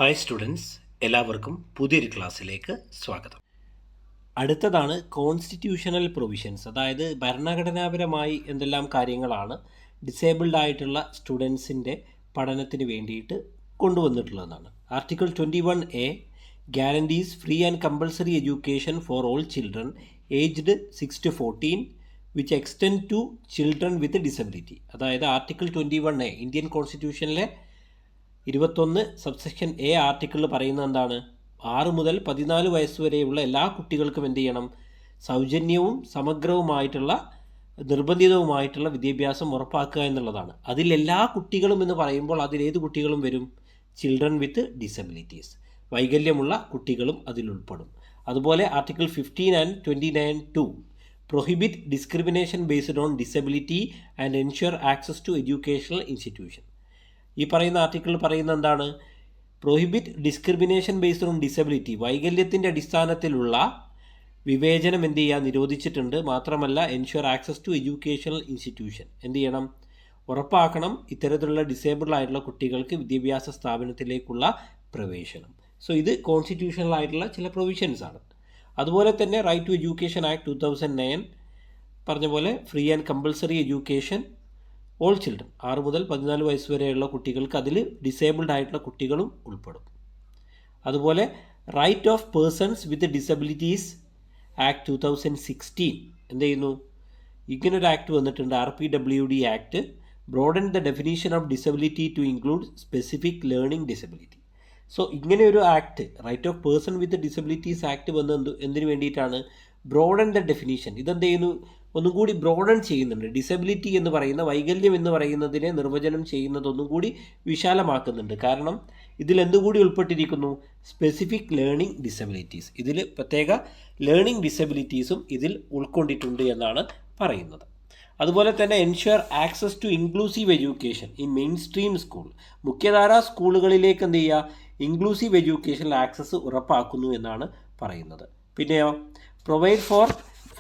Hi students, എല്ലാവർക്കും പുതിയൊരു ക്ലാസ്സിലേക്ക് സ്വാഗതം. അടുത്തതാണ് കോൺസ്റ്റിറ്റ്യൂഷണൽ പ്രൊവിഷൻസ്, അതായത് ഭരണഘടനാപരമായി എന്തെല്ലാം കാര്യങ്ങളാണ് ഡിസേബിൾഡ് ആയിട്ടുള്ള സ്റ്റുഡൻസിൻ്റെ പഠനത്തിന് വേണ്ടിയിട്ട് കൊണ്ടുവന്നിട്ടുള്ളതാണ്. Article 21A guarantees free and compulsory education for all children aged 6 to 14 which extend to children with disability. അതായത് ആർട്ടിക്കിൾ 21A ഇന്ത്യൻ കോൺസ്റ്റിറ്റ്യൂഷനിലെ 21 സബ്സെക്ഷൻ എ ആർട്ടിക്കിളിൽ പറയുന്നത് എന്താണ്? 6 മുതൽ 14 വയസ്സ് വരെയുള്ള എല്ലാ കുട്ടികൾക്കും എന്ത് ചെയ്യണം? സൗജന്യവും സമഗ്രവുമായിട്ടുള്ള നിർബന്ധിതവുമായിട്ടുള്ള വിദ്യാഭ്യാസം ഉറപ്പാക്കുക എന്നുള്ളതാണ്. അതിൽ എല്ലാ കുട്ടികളും എന്ന് പറയുമ്പോൾ അതിലേത് കുട്ടികളും വരും? ചിൽഡ്രൻ വിത്ത് ഡിസബിലിറ്റീസ്, വൈകല്യമുള്ള കുട്ടികളും അതിൽ ഉൾപ്പെടും. അതുപോലെ article 15 and 29(2) prohibit discrimination based on disability and ensure access to educational institution. ഈ പറയുന്ന ആർട്ടിക്കിൾ പറയുന്നത് എന്താണ്? Prohibit discrimination based on disability, വൈകല്യത്തിൻ്റെ അടിസ്ഥാനത്തിലുള്ള വിവേചനം എന്ത് ചെയ്യുക? നിരോധിച്ചിട്ടുണ്ട്. മാത്രമല്ല ensure access to educational institution എന്ത് ചെയ്യണം? ഉറപ്പാക്കണം ഇത്തരത്തിലുള്ള ഡിസേബിൾഡ് ആയിട്ടുള്ള കുട്ടികൾക്ക് വിദ്യാഭ്യാസ സ്ഥാപനത്തിലേക്കുള്ള പ്രവേശനം. സോ ഇത് കോൺസ്റ്റിറ്റ്യൂഷണൽ ആയിട്ടുള്ള ചില പ്രൊവിഷൻസ് ആണ്. അതുപോലെ തന്നെ റൈറ്റ് ടു എഡ്യൂക്കേഷൻ ആക്ട് 2009 പറഞ്ഞ പോലെ free and compulsory education all children, 6 മുതൽ 14 വയസ്സ് വരെയുള്ള കുട്ടികൾക്ക് അതിൽ ഡിസേബിൾഡ് ആയിട്ടുള്ള കുട്ടികളും ഉൾപ്പെടും. അതുപോലെ right of persons with disabilities act 2016 എന്ത് ചെയ്യുന്നു? ഇങ്ങനൊരു ആക്ട് വന്നിട്ടുണ്ട്, RPWD act, broaden the definition of disability to include specific learning disability. So ഇങ്ങനെയൊരു act, right of person with disabilities act വന്നത് എന്തിനു വേണ്ടിയിട്ടാണ്? Broaden the definition. ഇതെന്ത് ചെയ്യുന്നു? ഒന്നും കൂടി ബ്രോഡൻ ചെയ്യുന്നുണ്ട്. ഡിസബിലിറ്റി എന്ന് പറയുന്ന, വൈകല്യം എന്ന് പറയുന്നതിനെ നിർവചനം ചെയ്യുന്നത് ഒന്നും കൂടി വിശാലമാക്കുന്നുണ്ട്. കാരണം ഇതിൽ എന്തുകൂടി ഉൾപ്പെട്ടിരിക്കുന്നു? Specific learning disabilities. ഇതിൽ പ്രത്യേക ലേണിംഗ് ഡിസബിലിറ്റീസും ഇതിൽ ഉൾക്കൊണ്ടിട്ടുണ്ട് എന്നാണ് പറയുന്നത്. അതുപോലെ തന്നെ ensure access to inclusive education in mainstream school, മുഖ്യധാരാ സ്കൂളുകളിലേക്ക് എന്ത് ചെയ്യുക? ഇൻക്ലൂസീവ് എഡ്യൂക്കേഷനിൽ ആക്സസ് ഉറപ്പാക്കുന്നു എന്നാണ് പറയുന്നത്. പിന്നെയോ provide four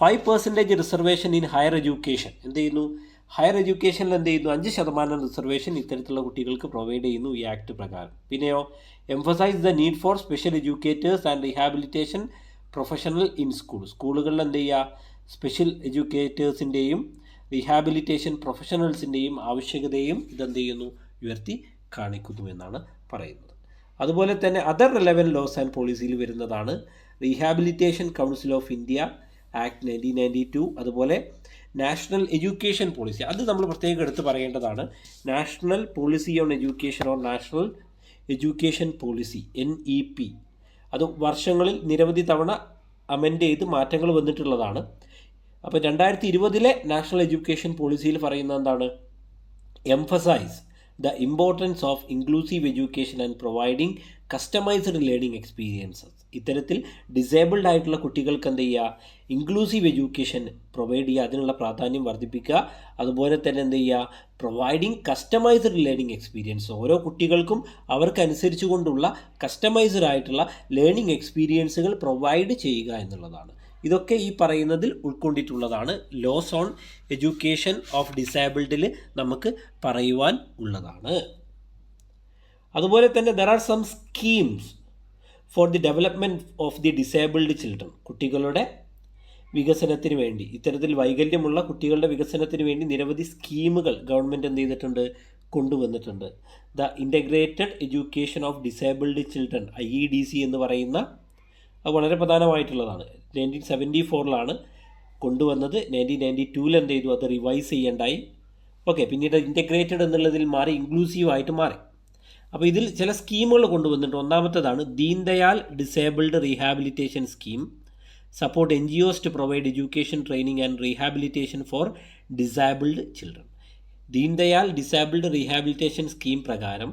5% reservation in higher education. എന്ത് ചെയ്യുന്നു? ഹയർ എഡ്യൂക്കേഷനിൽ എന്ത് ചെയ്യുന്നു? 5% റിസർവേഷൻ ഇത്തരത്തിലുള്ള കുട്ടികൾക്ക് പ്രൊവൈഡ് ചെയ്യുന്നു ഈ ആക്ട് പ്രകാരം. പിന്നെയോ emphasise the need for special educators and rehabilitation professional in school. സ്കൂളുകളിൽ എന്ത് ചെയ്യുക? സ്പെഷ്യൽ എഡ്യൂക്കേറ്റേഴ്സിൻ്റെയും റീഹാബിലിറ്റേഷൻ പ്രൊഫഷണൽസിൻ്റെയും ആവശ്യകതയും ഇതെന്ത് ചെയ്യുന്നു? ഉയർത്തി കാണിക്കുന്നു എന്നാണ് പറയുന്നത്. അതുപോലെ തന്നെ അതർ റെലവൻറ്റ് ലോസ് ആൻഡ് പോളിസിയിൽ വരുന്നതാണ് rehabilitation council of India act 1992, അതുപോലെ നാഷണൽ എഡ്യൂക്കേഷൻ പോളിസി. അത് നമ്മൾ പ്രത്യേകം എടുത്ത് പറയേണ്ടതാണ്. National policy on education or national education policy NEP. അത് വർഷങ്ങളിൽ നിരവധി തവണ അമെൻഡ് ചെയ്ത് മാറ്റങ്ങൾ വന്നിട്ടുള്ളതാണ്. അപ്പോൾ 2020 നാഷണൽ എഡ്യൂക്കേഷൻ പോളിസിയിൽ പറയുന്നത് എന്താണ്? Emphasise the importance of inclusive education and providing customised learning experiences. ഇത്തരത്തിൽ ഡിസേബിൾഡ് ആയിട്ടുള്ള കുട്ടികൾക്ക് എന്ത് ചെയ്യുക? ഇൻക്ലൂസീവ് എഡ്യൂക്കേഷൻ പ്രൊവൈഡ് ചെയ്യുക, അതിനുള്ള പ്രാധാന്യം വർദ്ധിപ്പിക്കുക. അതുപോലെ തന്നെ എന്ത് ചെയ്യുക? പ്രൊവൈഡിങ് കസ്റ്റമൈസ്ഡ് ലേണിംഗ് എക്സ്പീരിയൻസ്, ഓരോ കുട്ടികൾക്കും അവർക്കനുസരിച്ച് കൊണ്ടുള്ള കസ്റ്റമൈസ്ഡ് ആയിട്ടുള്ള ലേണിംഗ് എക്സ്പീരിയൻസുകൾ പ്രൊവൈഡ് ചെയ്യുക എന്നുള്ളതാണ്. ഇതൊക്കെ ഈ പറയുന്നതിൽ ഉൾക്കൊണ്ടിട്ടുള്ളതാണ്. ലോസ് ഓൺ എഡ്യൂക്കേഷൻ ഓഫ് ഡിസേബിൾഡിൽ നമുക്ക് പറയുവാൻ ഉള്ളതാണ്. അതുപോലെ തന്നെ there are some schemes for the development of the disabled children. കുട്ടികളുടെ വികസനത്തിന് വേണ്ടി, ഇത്തരത്തിൽ വൈകല്യമുള്ള കുട്ടികളുടെ വികസനത്തിന് വേണ്ടി നിരവധി സ്കീമുകൾ ഗവൺമെൻറ് എന്ത് ചെയ്തിട്ടുണ്ട്? കൊണ്ടുവന്നിട്ടുണ്ട്. The integrated education of disabled children, IEDC എന്ന് പറയുന്ന, അത് വളരെ പ്രധാനമായിട്ടുള്ളതാണ്. 1974 കൊണ്ടുവന്നത്. 1992 എന്ത് ചെയ്തു? അത് റിവൈസ് ചെയ്യേണ്ടായി. ഓക്കെ, പിന്നീട് ഇൻ്റഗ്രേറ്റഡ് എന്നുള്ളതിൽ മാറി ഇൻക്ലൂസീവായിട്ട് മാറി. അപ്പോൾ ഇതിൽ ചില സ്കീമുകൾ കൊണ്ടുവന്നിട്ടുണ്ട്. ഒന്നാമത്തേതാണ് Deen Dayal disabled rehabilitation scheme, support NGOs to provide education training and rehabilitation for disabled children. Deen Dayal disabled rehabilitation scheme പ്രകാരം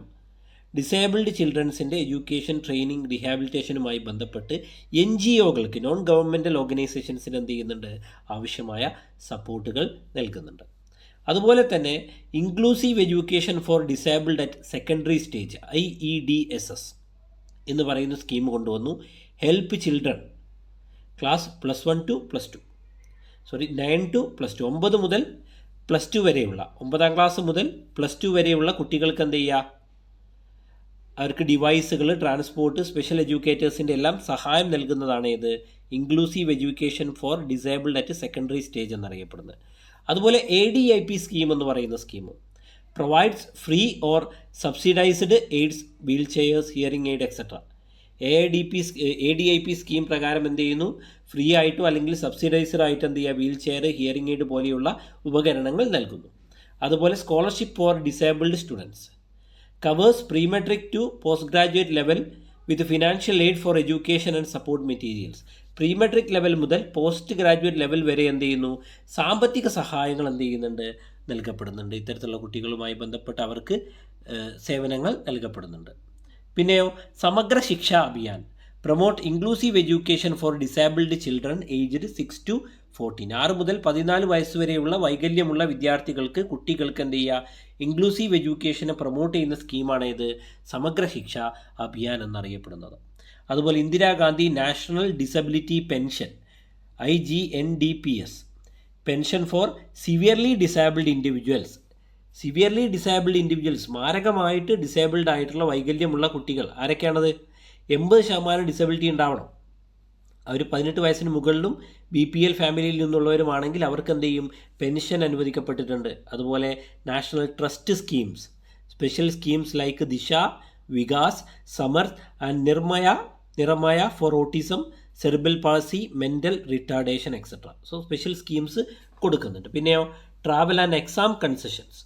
ഡിസേബിൾഡ് ചിൽഡ്രൻസിൻ്റെ എഡ്യൂക്കേഷൻ ട്രെയിനിങ് റീഹാബിലിറ്റേഷനുമായി ബന്ധപ്പെട്ട് NGOകൾക്ക്, നോൺ ഗവൺമെൻറ്റൽ ഓർഗനൈസേഷൻസിന് എന്ത് ചെയ്യുന്നുണ്ട്? ആവശ്യമായ സപ്പോർട്ടുകൾ നൽകുന്നുണ്ട്. അതുപോലെ തന്നെ inclusive education four disabled at secondary stage, IEDSS എന്ന് പറയുന്ന സ്കീം കൊണ്ടുവന്നു. Help children class +1 to +2, 9 to +2, 9 മുതൽ +2 വരെയുള്ള, 9ാം ക്ലാസ് മുതൽ +2 വരെയുള്ള കുട്ടികൾക്ക് എന്ത് ചെയ്യുക? അവർക്ക് ഡിവൈസുകൾ, ട്രാൻസ്പോർട്ട്, സ്പെഷ്യൽ എഡ്യൂക്കേറ്റേഴ്സിൻ്റെ എല്ലാം സഹായം നൽകുന്നതാണ് ഇത് inclusive education four disabled at secondary stage എന്നറിയപ്പെടുന്നത്. അതുപോലെ ADIP സ്കീം എന്ന് പറയുന്ന scheme provides free or subsidised AIDS, wheel chairs, hearing aid etcetera. ADIP scheme പ്രകാരം എന്ത് ചെയ്യുന്നു? ഫ്രീ ആയിട്ടോ അല്ലെങ്കിൽ സബ്സിഡൈസ്ഡ് ആയിട്ട് എന്ത് ചെയ്യുക? വീൽ ചെയർ, ഹിയറിംഗ് എയ്ഡ് പോലെയുള്ള ഉപകരണങ്ങൾ നൽകുന്നു. അതുപോലെ scholarship for disabled students covers prematric to post graduate level with financial aid for education and support materials. Prematric level മുതൽ പോസ്റ്റ് ഗ്രാജുവേറ്റ് ലെവൽ വരെ എന്ത് ചെയ്യുന്നു? സാമ്പത്തിക സഹായങ്ങൾ എന്ത് ചെയ്യുന്നുണ്ട്? നൽകപ്പെടുന്നുണ്ട്. ഇത്തരത്തിലുള്ള കുട്ടികളുമായി ബന്ധപ്പെട്ട് അവർക്ക് സേവനങ്ങൾ നൽകപ്പെടുന്നുണ്ട്. പിന്നെയോ സമഗ്ര ശിക്ഷാ Abhiyan promote inclusive education four disabled children aged 6 to 14. 6 മുതൽ 14 വയസ്സ് വരെയുള്ള വൈകല്യമുള്ള വിദ്യാർത്ഥികൾക്ക്, കുട്ടികൾക്ക് എന്ത് ചെയ്യുക? ഇൻക്ലൂസീവ് എഡ്യൂക്കേഷനെ പ്രൊമോട്ട് ചെയ്യുന്ന സ്കീമാണ് ഇത് സമഗ്ര ശിക്ഷാ അഭിയാൻ എന്നറിയപ്പെടുന്നത്. അതുപോലെ Indira Gandhi national disability pension IGNDPS pension four severely disabled individuals. Severely disabled individuals, മാരകമായിട്ട് disabled ആയിട്ടുള്ള വൈകല്യമുള്ള കുട്ടികൾ ആരൊക്കെയാണത്? 80% ഡിസബിലിറ്റി ഉണ്ടാവണം. അവർ 18 വയസ്സിന് മുകളിലും BPL ഫാമിലിയിൽ നിന്നുള്ളവരുമാണെങ്കിൽ അവർക്ക് എന്ത് ചെയ്യും? പെൻഷൻ അനുവദിക്കപ്പെട്ടിട്ടുണ്ട്. അതുപോലെ national trust schemes, special schemes like Disha, Vikaas, Samarth and Niramaya for autism, cerebral palsy, mental retardation etcetera. So special schemes കൊടുക്കുന്നുണ്ട്. പിന്നെയോ travel and exam concessions,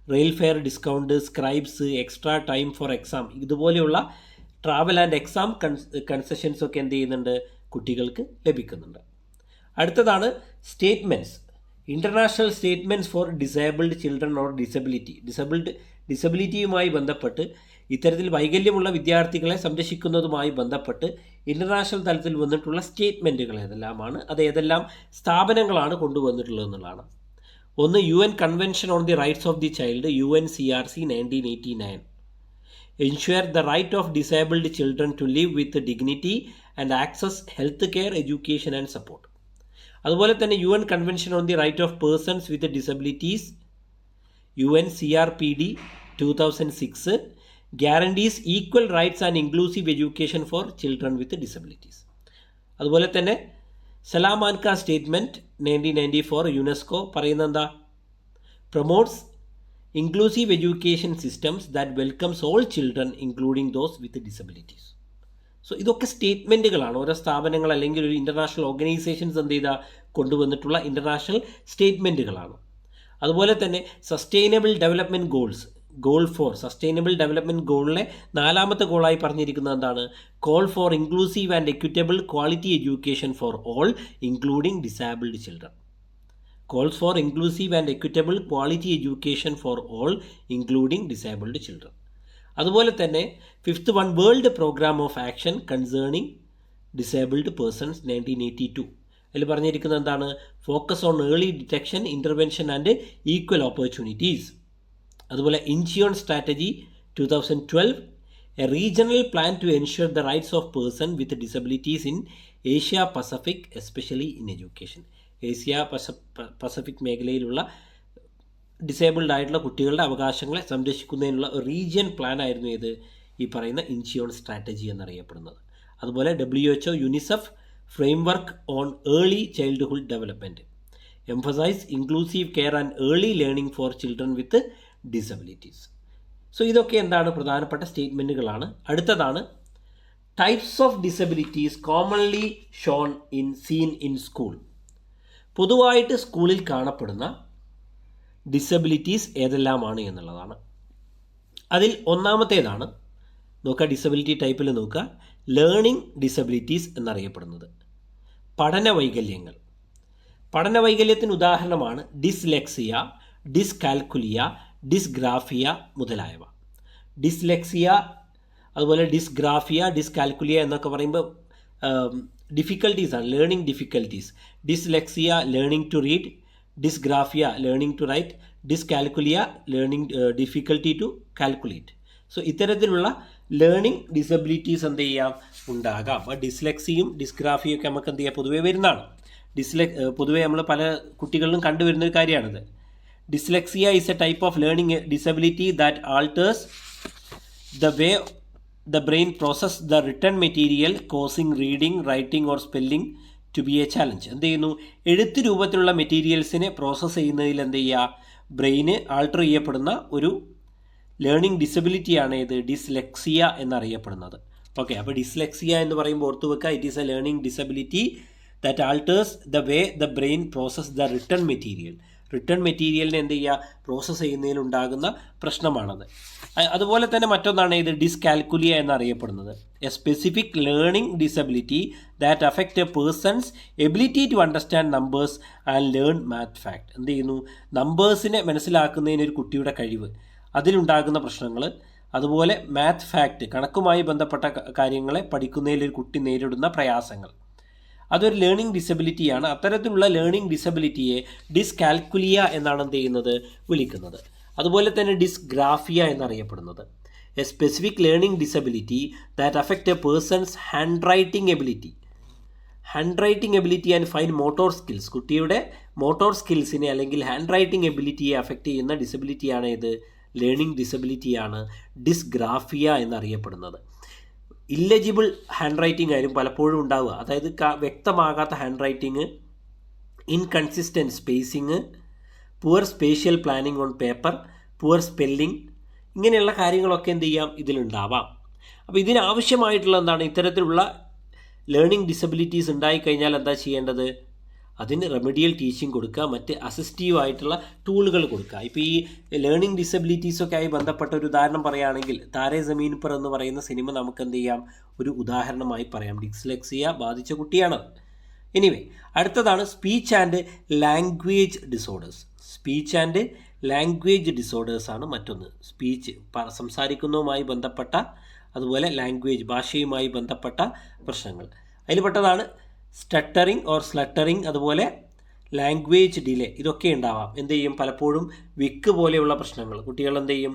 rail fare discount, scribes, extra time for exam, ഇതുപോലെയുള്ള travel and exam concessions ഒക്കെ എന്ത് ചെയ്യുന്നുണ്ട്? കുട്ടികൾക്ക് ലഭിക്കുന്നുണ്ട്. അടുത്തതാണ് statements, international statements for disabled children or ഡിസബിലിറ്റിയുമായി ബന്ധപ്പെട്ട്, ഇത്തരത്തിൽ വൈകല്യമുള്ള വിദ്യാർത്ഥികളെ സംരക്ഷിക്കുന്നതുമായി ബന്ധപ്പെട്ട് ഇൻ്റർനാഷണൽ തലത്തിൽ വന്നിട്ടുള്ള സ്റ്റേറ്റ്മെൻറ്റുകൾ ഏതെല്ലാമാണ്, അത് ഏതെല്ലാം സ്ഥാപനങ്ങളാണ് കൊണ്ടുവന്നിട്ടുള്ളത് എന്നുള്ളതാണ്. ഒന്ന് UN convention on the rights of the child UNCRC 1989 ensure the right of disabled children to live with dignity and access health care, education and support. അതുപോലെ തന്നെ UN convention on the right of persons with disabilities UNCRPD 2006 guarantees equal rights and inclusive education for children with disabilities. അതുപോലെ തന്നെ Salamanca statement 1994 UNESCO പറയുന്നത് എന്താ? Promotes inclusive education systems that welcomes all children including those with disabilities. So ഇതൊക്കെ സ്റ്റേറ്റ്മെൻറ്റുകളാണ്. ഓരോ സ്ഥാപനങ്ങൾ അല്ലെങ്കിൽ ഒരു ഇൻ്റർനാഷണൽ ഓർഗനൈസേഷൻസ് എന്ത് ചെയ്താൽ കൊണ്ടുവന്നിട്ടുള്ള ഇൻ്റർനാഷണൽ സ്റ്റേറ്റ്മെൻറ്റുകളാണ്. അതുപോലെ തന്നെ sustainable development goals, goal 4 sustainable development ഗോളിലെ 4ാമത്തെ ഗോളായി പറഞ്ഞിരിക്കുന്നത് എന്താണ്? Call for inclusive and equitable quality education for all including disabled children. Calls for inclusive and equitable quality education for all including disabled children. അതുപോലെ തന്നെ 5th one world programme of action concerning disabled persons 1982. അതിൽ പറഞ്ഞിരിക്കുന്നത് എന്താണ്? Focus on early detection, intervention and equal opportunities. അതുപോലെ Incheon strategy 2012 a regional plan to ensure the rights of person with disabilities in Asia Pacific especially in education. Asia Pacific മേഖലയിലുള്ള disabled ആയിട്ടുള്ള കുട്ടികളുടെ അവകാശങ്ങളെ സംരക്ഷിക്കുന്നതിനുള്ള region plan ആയിരുന്നു ഇത് ഈ പറയുന്ന ഇൻചിയോൺ strategy എന്നറിയപ്പെടുന്നത്. അതുപോലെ WHO UNICEF framework on early childhood development emphasise inclusive care and early learning for children with disabilities. So ഇതൊക്കെ എന്താണ്? പ്രധാനപ്പെട്ട സ്റ്റേറ്റ്മെൻറ്റുകളാണ്. അടുത്തതാണ് types of disabilities commonly seen in school. പൊതുവായിട്ട് സ്കൂളിൽ കാണപ്പെടുന്ന ഡിസബിലിറ്റീസ് ഏതെല്ലാമാണ് എന്നുള്ളതാണ്. അതിൽ ഒന്നാമത്തേതാണ് നോക്കുക, ഡിസബിലിറ്റി ടൈപ്പിൽ നോക്കുക, ലേണിംഗ് ഡിസബിലിറ്റീസ് എന്നറിയപ്പെടുന്നത്. പഠന വൈകല്യങ്ങൾ. പഠന വൈകല്യത്തിന് ഉദാഹരണമാണ് ഡിസ്ലെക്സിയ, ഡിസ്കാൽക്കുലിയ, ഡിസ്ഗ്രാഫിയ മുതലായവ. ഡിസ്ലെക്സിയ, അതുപോലെ ഡിസ്ഗ്രാഫിയ, ഡിസ്കാൽക്കുലിയ എന്നൊക്കെ പറയുമ്പോൾ ഡിഫിക്കൽട്ടീസാണ്, learning difficulties. Dyslexia learning to read, dysgraphia learning to write, dyscalculia learning difficulty to calculate. So ഇത്തരത്തിലുള്ള ലേണിംഗ് ഡിസബിലിറ്റീസ് എന്ത് ചെയ്യാം? ഉണ്ടാകാം. അപ്പോൾ ഡിസ്ലെക്സിയും ഡിസ്ഗ്രാഫിയും ഒക്കെ നമുക്ക് എന്ത് ചെയ്യാം? പൊതുവേ വരുന്നതാണ്. പൊതുവേ നമ്മൾ പല കുട്ടികളിലും കണ്ടുവരുന്നൊരു കാര്യമാണിത്. Dyslexia is A type of learning disability that alters the way the brain process the written material, causing reading, writing or spelling to be a challenge. എന്ത് ചെയ്യുന്നു? എഴുത്ത് രൂപത്തിലുള്ള മെറ്റീരിയൽസിനെ പ്രോസസ്സ് ചെയ്യുന്നതിൽ എന്ത് ചെയ്യുക? ബ്രെയിന് ആൾട്ടർ ചെയ്യപ്പെടുന്ന ഒരു ലേണിംഗ് ഡിസബിലിറ്റിയാണ് ഇത് ഡിസ്ലെക്സിയ എന്നറിയപ്പെടുന്നത്. ഓക്കെ, അപ്പോൾ ഡിസ്ലെക്സിയ എന്ന് പറയുമ്പോൾ ഓർത്തു വെക്കുക, it is a learning disability that alters the way the brain process the written material. Written മെറ്റീരിയലിനെ എന്ത് ചെയ്യുക? പ്രോസസ്സ് ചെയ്യുന്നതിലുണ്ടാകുന്ന പ്രശ്നമാണത്. അതുപോലെ തന്നെ മറ്റൊന്നാണ് ഇത് ഡിസ്കാൽക്കുലിയ എന്നറിയപ്പെടുന്നത്. A specific learning disability that affect a person's ability to understand numbers and learn math fact. എന്ത് ചെയ്യുന്നു? നമ്പേഴ്സിനെ മനസ്സിലാക്കുന്നതിനൊരു കുട്ടിയുടെ കഴിവ്, അതിലുണ്ടാകുന്ന പ്രശ്നങ്ങൾ, അതുപോലെ മാത്ത് ഫാക്റ്റ് കണക്കുമായി ബന്ധപ്പെട്ട കാര്യങ്ങളെ പഠിക്കുന്നതിലൊരു കുട്ടി നേരിടുന്ന പ്രയാസങ്ങൾ, അതൊരു ലേണിംഗ് ഡിസബിലിറ്റിയാണ്. അത്തരത്തിലുള്ള ലേണിംഗ് ഡിസബിലിറ്റിയെ ഡിസ്കാൽക്കുലിയ എന്നാണ് എന്ത് ചെയ്യുന്നത്? വിളിക്കുന്നത്. അതുപോലെ തന്നെ ഡിസ്ഗ്രാഫിയ എന്നറിയപ്പെടുന്നത്. A specific learning disability that affect a persons hand writing ability and fine motor skills. കുട്ടിയുടെ മോട്ടോർ സ്കിൽസിനെ അല്ലെങ്കിൽ ഹാൻഡ് റൈറ്റിംഗ് എബിലിറ്റിയെ അഫക്റ്റ് ചെയ്യുന്ന ഡിസബിലിറ്റിയാണ് ഇത് ലേണിംഗ് ഡിസബിലിറ്റിയാണ് ഡിസ്ഗ്രാഫിയ എന്നറിയപ്പെടുന്നത്. ഇല്ലെജിബിൾ ഹാൻഡ് റൈറ്റിംഗ് ആയിരിക്കും പലപ്പോഴും ഉണ്ടാവുക, അതായത് വ്യക്തമാകാത്ത handwriting, inconsistent spacing, poor spatial planning on paper, poor spelling, ഇങ്ങനെയുള്ള കാര്യങ്ങളൊക്കെ എന്ത് ചെയ്യാം? ഇതിലുണ്ടാവാം. അപ്പോൾ ഇതിനാവശ്യമായിട്ടുള്ള എന്താണ്? ഇത്തരത്തിലുള്ള ലേണിംഗ് ഡിസബിലിറ്റീസ് ഉണ്ടായിക്കഴിഞ്ഞാൽ എന്താ ചെയ്യേണ്ടത്? അതിന് റെമഡിയൽ ടീച്ചിങ് കൊടുക്കുക, മറ്റ് അസിസ്റ്റീവ് ആയിട്ടുള്ള ടൂളുകൾ കൊടുക്കുക. ഇപ്പോൾ ഈ ലേണിംഗ് ഡിസബിലിറ്റീസൊക്കെ ആയി ബന്ധപ്പെട്ട ഒരു ഉദാഹരണം പറയുകയാണെങ്കിൽ താരേ സമീൻ പർ എന്ന് പറയുന്ന സിനിമ നമുക്ക് എന്ത് ചെയ്യാം? ഒരു ഉദാഹരണമായി പറയാം. ഡിസ്ലെക്സിയ ബാധിച്ച കുട്ടിയാണ്. എനിവേ, അടുത്തതാണ് speech and language disorders. Speech and language ഡിസോർഡേഴ്സാണ് മറ്റൊന്ന്. സ്പീച്ച് സംസാരിക്കുന്നതുമായി ബന്ധപ്പെട്ട, അതുപോലെ ലാംഗ്വേജ് ഭാഷയുമായി ബന്ധപ്പെട്ട പ്രശ്നങ്ങൾ. അതിൽപ്പെട്ടതാണ് സ്റ്റട്ടറിങ് ഓർ സ്ലട്ടറിങ്, അതുപോലെ ലാംഗ്വേജ് ഡിലേ. ഇതൊക്കെ ഉണ്ടാവാം. എന്ത് ചെയ്യും? പലപ്പോഴും വിക്ക് പോലെയുള്ള പ്രശ്നങ്ങൾ, കുട്ടികൾ എന്ത് ചെയ്യും?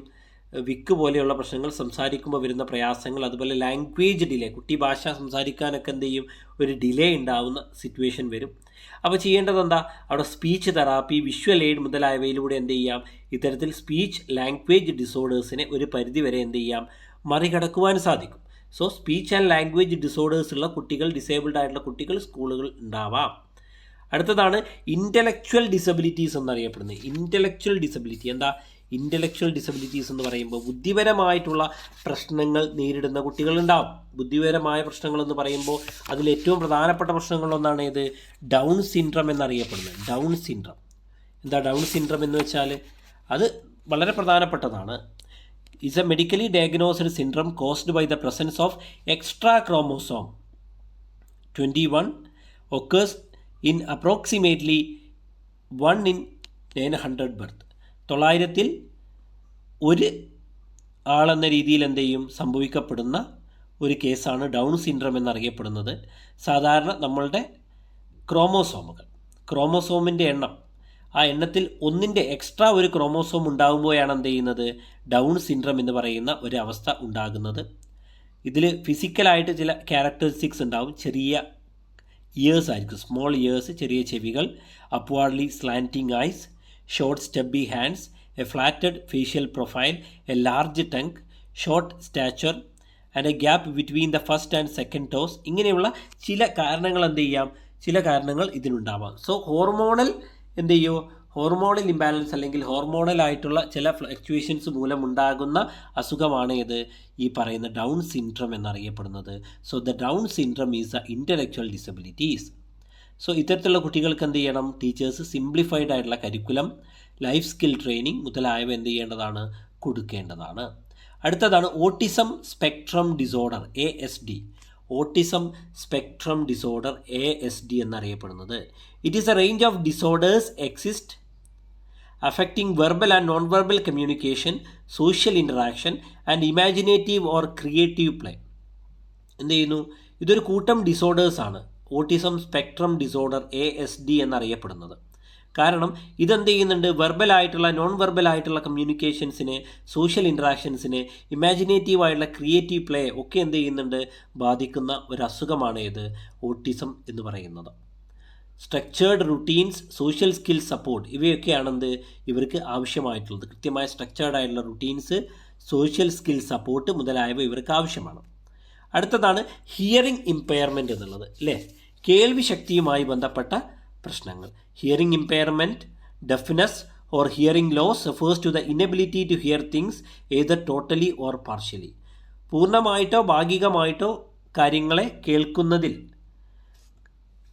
വിക്ക് പോലെയുള്ള പ്രശ്നങ്ങൾ, സംസാരിക്കുമ്പോൾ വരുന്ന പ്രയാസങ്ങൾ, അതുപോലെ ലാംഗ്വേജ് ഡിലേ, കുട്ടി ഭാഷ സംസാരിക്കാനൊക്കെ എന്ത് ചെയ്യും? ഒരു ഡിലേ ഉണ്ടാവുന്ന സിറ്റുവേഷൻ വരും. അപ്പോൾ ചെയ്യേണ്ടത് എന്താ? അവിടെ സ്പീച്ച് തെറാപ്പി, വിഷ്വൽ എയ്ഡ് മുതലായവയിലൂടെ എന്ത് ചെയ്യാം? ഇത്തരത്തിൽ സ്പീച്ച് ലാംഗ്വേജ് ഡിസോർഡേഴ്സിനെ ഒരു പരിധിവരെ എന്ത് ചെയ്യാം? മറികടക്കുവാൻ സാധിക്കും. So speech and language disorders ഉള്ള കുട്ടികൾ, ഡിസേബിൾഡ് ആയിട്ടുള്ള കുട്ടികൾ സ്കൂളുകൾ ഉണ്ടാവാം. അടുത്തതാണ് ഇൻ്റലക്ച്വൽ ഡിസബിലിറ്റീസ് എന്നറിയപ്പെടുന്നത്. ഇൻ്റലക്ച്വൽ ഡിസബിലിറ്റി എന്താ? ഇൻ്റലക്ച്വൽ ഡിസബിലിറ്റീസ് എന്ന് പറയുമ്പോൾ ബുദ്ധിപരമായിട്ടുള്ള പ്രശ്നങ്ങൾ നേരിടുന്ന കുട്ടികളുണ്ടാവും. ബുദ്ധിപരമായ പ്രശ്നങ്ങളെന്ന് പറയുമ്പോൾ അതിൽ ഏറ്റവും പ്രധാനപ്പെട്ട പ്രശ്നങ്ങളൊന്നാണ് ഇത് ഡൗൺ സിൻഡ്രം എന്നറിയപ്പെടുന്നത്. ഡൗൺ സിൻഡ്രം എന്താ? ഡൗൺ സിൻഡ്രം എന്ന് വെച്ചാൽ അത് വളരെ പ്രധാനപ്പെട്ടതാണ്. is a medically diagnosed syndrome caused by the presence of extra chromosome 21 occurs in approximately 1 in 900 birth. 900-ൽ ഒരു ആളെന്ന രീതിയിൽ എന്ത് ചെയ്യും? സംഭവിക്കപ്പെടുന്ന ഒരു കേസാണ് ഡൗൺ സിൻഡ്രം എന്നറിയപ്പെടുന്നത്. സാധാരണ നമ്മളുടെ ക്രോമോസോമിൻ്റെ എണ്ണം, ആ എണ്ണത്തിൽ ഒന്നിൻ്റെ എക്സ്ട്രാ ഒരു ക്രോമോസോം ഉണ്ടാകുമ്പോഴാണ് എന്ത് ചെയ്യുന്നത്? ഡൗൺ സിൻഡ്രം എന്ന് പറയുന്ന ഒരു അവസ്ഥ ഉണ്ടാകുന്നത്. ഇതിൽ ഫിസിക്കലായിട്ട് ചില ക്യാരക്ടറിസ്റ്റിക്സ് ഉണ്ടാവും. ചെറിയ ഇയേഴ്സ് ആയിരിക്കും, സ്മോൾ ഇയേഴ്സ്, ചെറിയ ചെവികൾ, upwardly slanting eyes, short stubby hands, a flatted facial profile, a large tongue, short stature and a gap between the first and second toes. ഇങ്ങനെയുള്ള ചില കാരണങ്ങൾ എന്ത് ചെയ്യാം? ചില കാരണങ്ങൾ ഇതിനുണ്ടാവാം. സോ എന്ത് ചെയ്യുമോ? ഹോർമോണൽ ഇംബാലൻസ് അല്ലെങ്കിൽ ഹോർമോണലായിട്ടുള്ള ചില ഫ്ലക്ച്വേഷൻസ് മൂലമുണ്ടാകുന്ന അസുഖമാണ് ഇത് ഈ പറയുന്ന ഡൗൺ സിൻഡ്രം എന്നറിയപ്പെടുന്നത്. So the Dawn syndrome is A intellectual disabilities. So ഇത്തരത്തിലുള്ള കുട്ടികൾക്ക് എന്ത് ചെയ്യണം? ടീച്ചേഴ്സ് സിംപ്ലിഫൈഡ് ആയിട്ടുള്ള കരിക്കുലം, ലൈഫ് സ്കിൽ ട്രെയിനിങ് മുതലായവ എന്ത് ചെയ്യേണ്ടതാണ്? കൊടുക്കേണ്ടതാണ്. അടുത്തതാണ് autism spectrum disorder, ASD. Autism spectrum disorder, ASD എന്നറിയപ്പെടുന്നത്. It is A range of disorders exist affecting verbal and non verbal communication, social interaction and imaginative or creative play. എന്ത് ചെയ്യുന്നു? ഇതൊരു കൂട്ടം ഡിസോർഡേഴ്സാണ് ഓട്ടിസം സ്പെക്ട്രം ഡിസോർഡർ, ASD എന്നറിയപ്പെടുന്നത്. കാരണം ഇതെന്ത് ചെയ്യുന്നുണ്ട്? വെർബലായിട്ടുള്ള non വെർബലായിട്ടുള്ള കമ്മ്യൂണിക്കേഷൻസിനെ, social ഇൻറ്ററാക്ഷൻസിനെ, ഇമാജിനേറ്റീവായിട്ടുള്ള creative play ഒക്കെ എന്ത് ചെയ്യുന്നുണ്ട്? ബാധിക്കുന്ന ഒരു അസുഖമാണ് ഇത് ഓട്ടിസം എന്ന് പറയുന്നത്. Structured routines, social skill support, ഇവയൊക്കെയാണെന്ത് ഇവർക്ക് ആവശ്യമായിട്ടുള്ളത്. കൃത്യമായ സ്ട്രക്ചേർഡ് ആയിട്ടുള്ള റുട്ടീൻസ്, സോഷ്യൽ സ്കിൽ സപ്പോർട്ട് മുതലായവ ഇവർക്ക് ആവശ്യമാണ്. അടുത്തതാണ് ഹിയറിംഗ് ഇമ്പയർമെൻറ്റ് എന്നുള്ളത്, അല്ലേ? കേൾവി ശക്തിയുമായി ബന്ധപ്പെട്ട പ്രശ്നങ്ങൾ. Hearing impairment, deafness or hearing loss refers to the inability to hear things either totally or partially. പൂർണ്ണമായിട്ടോ ഭാഗികമായിട്ടോ കാര്യങ്ങളെ കേൾക്കുന്നതിൽ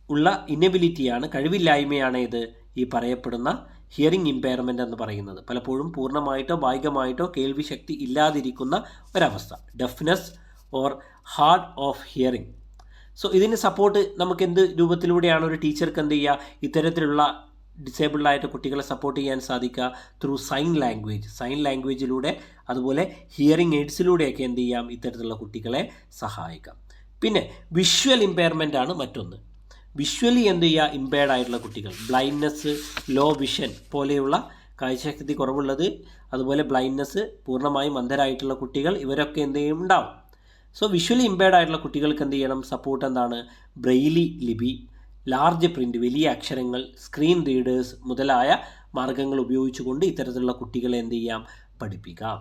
ഉള്ള ഇന്നബിലിറ്റിയാണ്, കഴിവില്ലായ്മയാണ് ഇത് ഈ പറയപ്പെടുന്ന ഹിയറിംഗ് ഇമ്പയർമെൻ്റ് എന്ന് പറയുന്നത്. പലപ്പോഴും പൂർണ്ണമായിട്ടോ ഭാഗികമായിട്ടോ കേൾവി ശക്തി ഇല്ലാതിരിക്കുന്ന ഒരവസ്ഥ, deafness or hard of hearing. So ഇതിന് സപ്പോർട്ട് നമുക്ക് എന്ത് രൂപത്തിലൂടെയാണ് ഒരു ടീച്ചർക്ക് എന്ത് ചെയ്യുക, ഇത്തരത്തിലുള്ള ഡിസേബിൾഡ് ആയിട്ട് കുട്ടികളെ സപ്പോർട്ട് ചെയ്യാൻ സാധിക്കുക? ത്രൂ സൈൻ ലാംഗ്വേജിലൂടെ, അതുപോലെ ഹിയറിംഗ് എയ്ഡ്സിലൂടെയൊക്കെ എന്ത് ചെയ്യാം, ഇത്തരത്തിലുള്ള കുട്ടികളെ സഹായിക്കാം. പിന്നെ വിഷ്വൽ ഇമ്പയർമെൻ്റ് ആണ് മറ്റൊന്ന്. വിഷ്വലി എന്ത് ചെയ്യുക, ഇമ്പയർഡ് ആയിട്ടുള്ള കുട്ടികൾ, ബ്ലൈൻഡ്നെസ്, ലോ വിഷൻ പോലെയുള്ള കാഴ്ചശക്തി കുറവുള്ളത്, അതുപോലെ ബ്ലൈൻഡ്നെസ്, പൂർണ്ണമായും അന്ധരായിട്ടുള്ള കുട്ടികൾ, ഇവരൊക്കെ എന്ത് ചെയ്യും, ഉണ്ടാവും. സോ വിഷ്വലി ഇമ്പയർഡ് ആയിട്ടുള്ള കുട്ടികൾക്ക് എന്ത് ചെയ്യണം, സപ്പോർട്ട് എന്താണ്, ബ്രെയിലി ലിപി, ലാർജ് പ്രിൻ്റ്, വലിയ അക്ഷരങ്ങൾ, സ്ക്രീൻ റീഡേഴ്സ് മുതലായ മാർഗങ്ങൾ ഉപയോഗിച്ചുകൊണ്ട് ഇത്തരത്തിലുള്ള കുട്ടികളെ എന്ത് ചെയ്യാം, പഠിപ്പിക്കാം.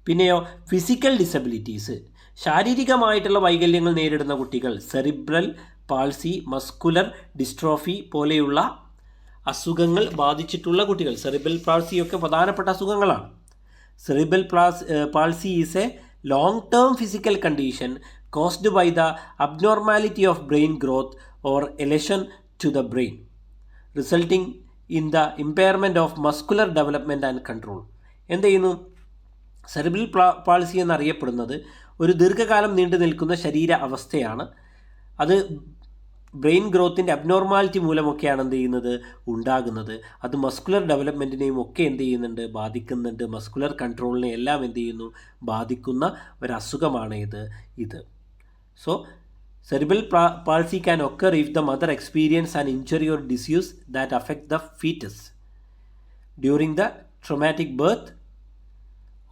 പിന്നെയോ ഫിസിക്കൽ ഡിസബിലിറ്റീസ്, ശാരീരികമായിട്ടുള്ള വൈകല്യങ്ങൾ നേരിടുന്ന കുട്ടികൾ, സെറിബ്രൽ പാൾസി, മസ്കുലർ ഡിസ്ട്രോഫി പോലെയുള്ള അസുഖങ്ങൾ ബാധിച്ചിട്ടുള്ള കുട്ടികൾ. സെറിബ്രൽ പാൾസിയൊക്കെ പ്രധാനപ്പെട്ട അസുഖങ്ങളാണ്. Cerebral palsy is a long term physical condition caused by the abnormality of brain growth or a lesion to the brain, resulting in the impairment of muscular development and control. എന്ത് ചെയ്യുന്നു, cerebral palsy എന്നറിയപ്പെടുന്നത് ഒരു ദീർഘകാലം നീണ്ടു നിൽക്കുന്ന ശരീര അവസ്ഥയാണ്. അത് ബ്രെയിൻ ഗ്രോത്തിൻ്റെ അബ്നോർമാലിറ്റി മൂലമൊക്കെയാണ് എന്ത് ചെയ്യുന്നത്, ഉണ്ടാകുന്നത്. അത് മസ്കുലർ ഡെവലപ്മെൻറ്റിനെയും ഒക്കെ എന്ത് ചെയ്യുന്നുണ്ട്, ബാധിക്കുന്നുണ്ട്. മസ്കുലർ കൺട്രോളിനെ എല്ലാം എന്ത് ചെയ്യുന്നു, ബാധിക്കുന്ന ഒരസുഖമാണ് ഇത്. So cerebral palsy can occur if the mother experience an injury or disease that affect the foetus during the traumatic birth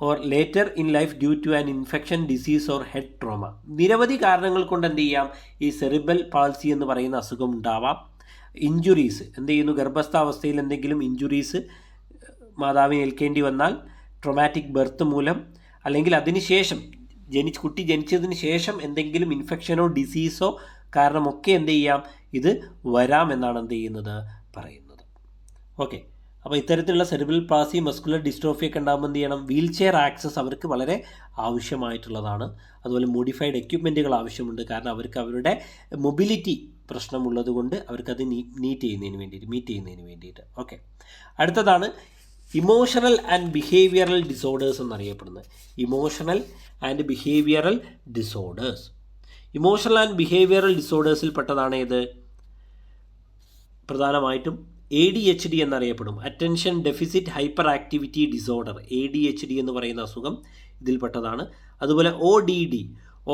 or later in life due to an infection, disease or head trauma. നിരവധി കാരണങ്ങൾ കൊണ്ട് എന്ത് ചെയ്യാം, ഈ cerebral palsy എന്ന് പറയുന്ന അസുഖം ഉണ്ടാവാം. ഇഞ്ചുറീസ്, എന്ത് ചെയ്യുന്നു, ഗർഭസ്ഥാവസ്ഥയിൽ എന്തെങ്കിലും ഇഞ്ചുറീസ് മാതാവിന് ഏൽക്കേണ്ടി വന്നാൽ, ട്രോമാറ്റിക് ബർത്ത് മൂലം, അല്ലെങ്കിൽ അതിനുശേഷം കുട്ടി ജനിച്ചതിന് ശേഷം എന്തെങ്കിലും ഇൻഫെക്ഷനോ ഡിസീസോ കാരണമൊക്കെ എന്ത് ചെയ്യാം, ഇത് വരാം എന്നാണ് എന്ത് ചെയ്യുന്നത്, പറയുന്നത്. ഓക്കെ, അപ്പോൾ ഇത്തരത്തിലുള്ള സെറിബ്രൽ പാൾസി, മസ്കുലർ ഡിസ്ട്രോഫി ഒക്കെ ഉണ്ടാകുമ്പോൾ എന്ത് ചെയ്യണം, വീൽ ചെയർ ആക്സസ് അവർക്ക് വളരെ ആവശ്യമായിട്ടുള്ളതാണ്. അതുപോലെ മോഡിഫൈഡ് എക്യുപ്മെൻറ്റുകൾ ആവശ്യമുണ്ട്. കാരണം അവർക്ക് അവരുടെ മൊബിലിറ്റി പ്രശ്നമുള്ളത് കൊണ്ട് അവർക്കത് മീറ്റ് ചെയ്യുന്നതിന് വേണ്ടിയിട്ട്. ഓക്കെ, അടുത്തതാണ് ഇമോഷണൽ ആൻഡ് ബിഹേവിയറൽ ഡിസോർഡേഴ്സ് എന്നറിയപ്പെടുന്നത്. Emotional and behavioural disorders. Emotional and behavioural ഡിസോർഡേഴ്സിൽ പെട്ടതാണ് ഇത് പ്രധാനമായിട്ടും ADHD എന്നറിയപ്പെടും. Attention deficit hyperactivity disorder, ADHD എന്ന് പറയുന്ന അസുഖം ഇതിൽപ്പെട്ടതാണ്. അതുപോലെ ODD,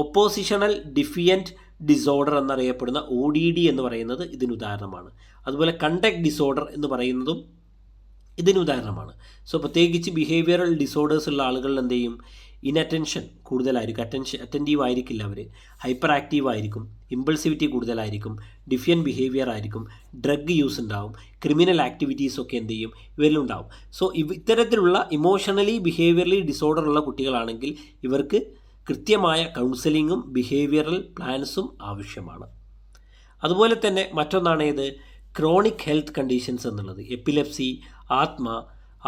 ഒപ്പോസിഷണൽ ഡിഫിയൻറ്റ് ഡിസോർഡർ എന്നറിയപ്പെടുന്ന ODD എന്ന് പറയുന്നത് ഇതിന് ഉദാഹരണമാണ്. അതുപോലെ കണ്ടക്ട് ഡിസോർഡർ എന്ന് പറയുന്നതും ഇതിന് ഉദാഹരണമാണ്. സോ പ്രത്യേകിച്ച് ബിഹേവിയറൽ ഡിസോർഡേഴ്സ് ഉള്ള ആളുകളിൽ എന്ത് ചെയ്യും, ഇൻഅറ്റൻഷൻ കൂടുതലായിരിക്കും, അറ്റൻറ്റീവ് ആയിരിക്കില്ല അവർ, ഹൈപ്പർ ആക്റ്റീവ് ആയിരിക്കും, ഇമ്പൾസിവിറ്റി കൂടുതലായിരിക്കും, ഡിഫിയൻ ബിഹേവിയർ ആയിരിക്കും, ഡ്രഗ് യൂസ് ഉണ്ടാവും, ക്രിമിനൽ ആക്ടിവിറ്റീസൊക്കെ എന്ത് ചെയ്യും, ഇവരിലുണ്ടാവും. സോ ഇത്തരത്തിലുള്ള ഇമോഷണലി ബിഹേവിയറലി ഡിസോർഡർ ഉള്ള കുട്ടികളാണെങ്കിൽ ഇവർക്ക് കൃത്യമായ കൗൺസിലിങ്ങും ബിഹേവിയറൽ പ്ലാൻസും ആവശ്യമാണ്. അതുപോലെ തന്നെ മറ്റൊന്നാണ് ഇത് ക്രോണിക് ഹെൽത്ത് കണ്ടീഷൻസ് എന്നുള്ളത്. എപ്പിലെപ്സി,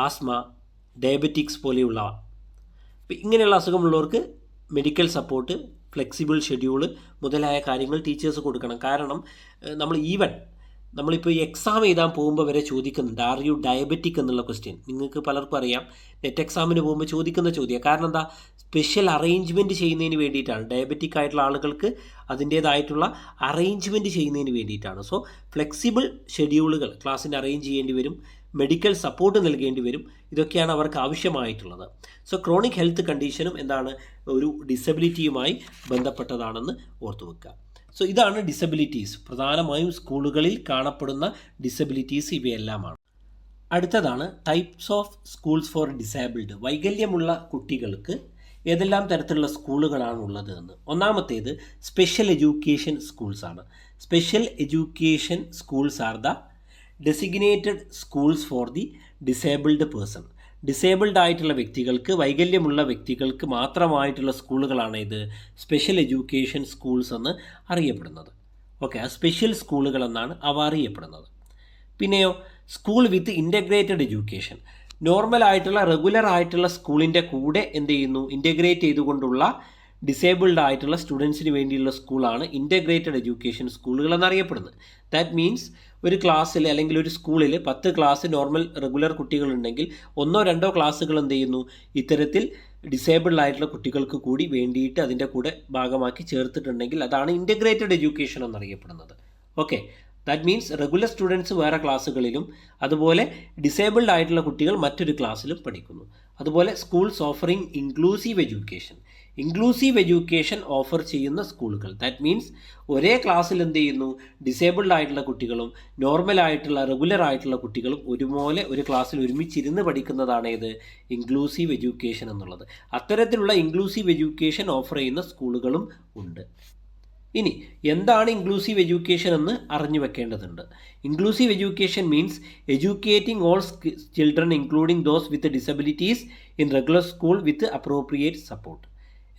ആസ്മ, ഡയബറ്റിക്സ് പോലെയുള്ളവ. ഇങ്ങനെയുള്ള അസുഖമുള്ളവർക്ക് മെഡിക്കൽ സപ്പോർട്ട്, ഫ്ലെക്സിബിൾ ഷെഡ്യൂൾ മുതലായ കാര്യങ്ങൾ ടീച്ചേഴ്സ് കൊടുക്കണം. കാരണം നമ്മളിപ്പോൾ ഈ എക്സാം എഴുതാൻ പോകുമ്പോൾ വരെ ചോദിക്കുന്നുണ്ട്, ആർ യു ഡയബറ്റിക് എന്നുള്ള ക്വസ്റ്റ്യൻ. നിങ്ങൾക്ക് പലർക്കും അറിയാം, നെറ്റ് എക്സാമിന് പോകുമ്പോൾ ചോദിക്കുന്ന ചോദ്യം. കാരണം എന്താ, സ്പെഷ്യൽ അറേഞ്ച്മെൻറ്റ് ചെയ്യുന്നതിന് വേണ്ടിയിട്ടാണ്. ഡയബറ്റിക് ആയിട്ടുള്ള ആളുകൾക്ക് അതിൻ്റേതായിട്ടുള്ള അറേഞ്ച്മെൻറ്റ് ചെയ്യുന്നതിന് വേണ്ടിയിട്ടാണ്. സോ ഫ്ലെക്സിബിൾ ഷെഡ്യൂളുകൾ ക്ലാസ്സിന് അറേഞ്ച് ചെയ്യേണ്ടി വരും, മെഡിക്കൽ സപ്പോർട്ട് നൽകേണ്ടി വരും. ഇതൊക്കെയാണ് അവർക്ക് ആവശ്യമായിട്ടുള്ളത്. സോ ക്രോണിക് ഹെൽത്ത് കണ്ടീഷനും എന്താണ്, ഒരു ഡിസബിലിറ്റിയുമായി ബന്ധപ്പെട്ടതാണെന്ന് ഓർത്തു വെക്കുക. സോ ഇതാണ് ഡിസബിലിറ്റീസ്. പ്രധാനമായും സ്കൂളുകളിൽ കാണപ്പെടുന്ന ഡിസബിലിറ്റീസ് ഇവയെല്ലാമാണ്. അടുത്തതാണ് types of schools for disabled. വൈകല്യമുള്ള കുട്ടികൾക്ക് ഏതെല്ലാം തരത്തിലുള്ള സ്കൂളുകളാണ് ഉള്ളത് എന്ന്. ഒന്നാമത്തേത് സ്പെഷ്യൽ എഡ്യൂക്കേഷൻ സ്കൂൾസ് ആണ്. Special education schools are the designated schools for the disabled person. Disabled ആയിട്ടുള്ള വ്യക്തികൾക്ക്, വൈകല്യമുള്ള വ്യക്തികൾക്ക് മാത്രമായിട്ടുള്ള സ്കൂളുകളാണ് ഇത് സ്പെഷ്യൽ എഡ്യൂക്കേഷൻ സ്കൂൾസ് എന്ന് അറിയപ്പെടുന്നത്. ഓക്കെ, ആ സ്പെഷ്യൽ സ്കൂളുകൾ എന്നാണ് അവ അറിയപ്പെടുന്നത്. പിന്നെയോ സ്കൂൾ വിത്ത് ഇൻ്റഗ്രേറ്റഡ് എഡ്യൂക്കേഷൻ, നോർമൽ ആയിട്ടുള്ള റെഗുലർ ആയിട്ടുള്ള സ്കൂളിൻ്റെ കൂടെ എന്ത് ചെയ്യുന്നു, ഇൻ്റഗ്രേറ്റ് ചെയ്തുകൊണ്ടുള്ള ഡിസേബിൾഡ് ആയിട്ടുള്ള സ്റ്റുഡൻസിന് വേണ്ടിയുള്ള സ്കൂളാണ് ഇൻ്റഗ്രേറ്റഡ് എഡ്യൂക്കേഷൻ സ്കൂളുകൾ എന്നറിയപ്പെടുന്നത്. ദാറ്റ് മീൻസ് ഒരു ക്ലാസ്സിൽ അല്ലെങ്കിൽ ഒരു സ്കൂളിൽ 10 ക്ലാസ് നോർമൽ റെഗുലർ കുട്ടികളുണ്ടെങ്കിൽ 1-2 ക്ലാസ്സുകൾ എന്ത് ചെയ്യുന്നു, ഇത്തരത്തിൽ ഡിസേബിൾഡ് ആയിട്ടുള്ള കുട്ടികൾക്ക് കൂടി വേണ്ടിയിട്ട് അതിൻ്റെ കൂടെ ഭാഗമാക്കി ചേർത്തിട്ടുണ്ടെങ്കിൽ അതാണ് ഇൻ്റഗ്രേറ്റഡ് എഡ്യൂക്കേഷൻ എന്നറിയപ്പെടുന്നത്. Okay, that means regular students വേറെ ക്ലാസ്സുകളിലും അതുപോലെ ഡിസേബിൾഡ് ആയിട്ടുള്ള കുട്ടികൾ മറ്റൊരു ക്ലാസ്സിലും പഠിക്കുന്നു. അതുപോലെ schools offering inclusive education, inclusive education offer ചെയ്യുന്ന സ്കൂളുകൾ. ദാറ്റ് മീൻസ് ഒരേ ക്ലാസ്സിൽ എന്ത് ചെയ്യുന്നു, ഡിസേബിൾഡ് ആയിട്ടുള്ള കുട്ടികളും നോർമൽ ആയിട്ടുള്ള റെഗുലർ ആയിട്ടുള്ള കുട്ടികളും ഒരുപോലെ ഒരു ക്ലാസ്സിൽ ഒരുമിച്ചിരുന്ന് പഠിക്കുന്നതാണ് ഏത്, ഇൻക്ലൂസീവ് എഡ്യൂക്കേഷൻ എന്നുള്ളത്. അത്തരത്തിലുള്ള ഇൻക്ലൂസീവ് എഡ്യൂക്കേഷൻ ഓഫർ ചെയ്യുന്ന സ്കൂളുകളും ഉണ്ട്. ഇനി എന്താണ് ഇൻക്ലൂസീവ് എഡ്യൂക്കേഷൻ എന്ന് അറിഞ്ഞു വെക്കേണ്ടതുണ്ട്. Inclusive education means educating all children including those with disabilities in regular school with appropriate support.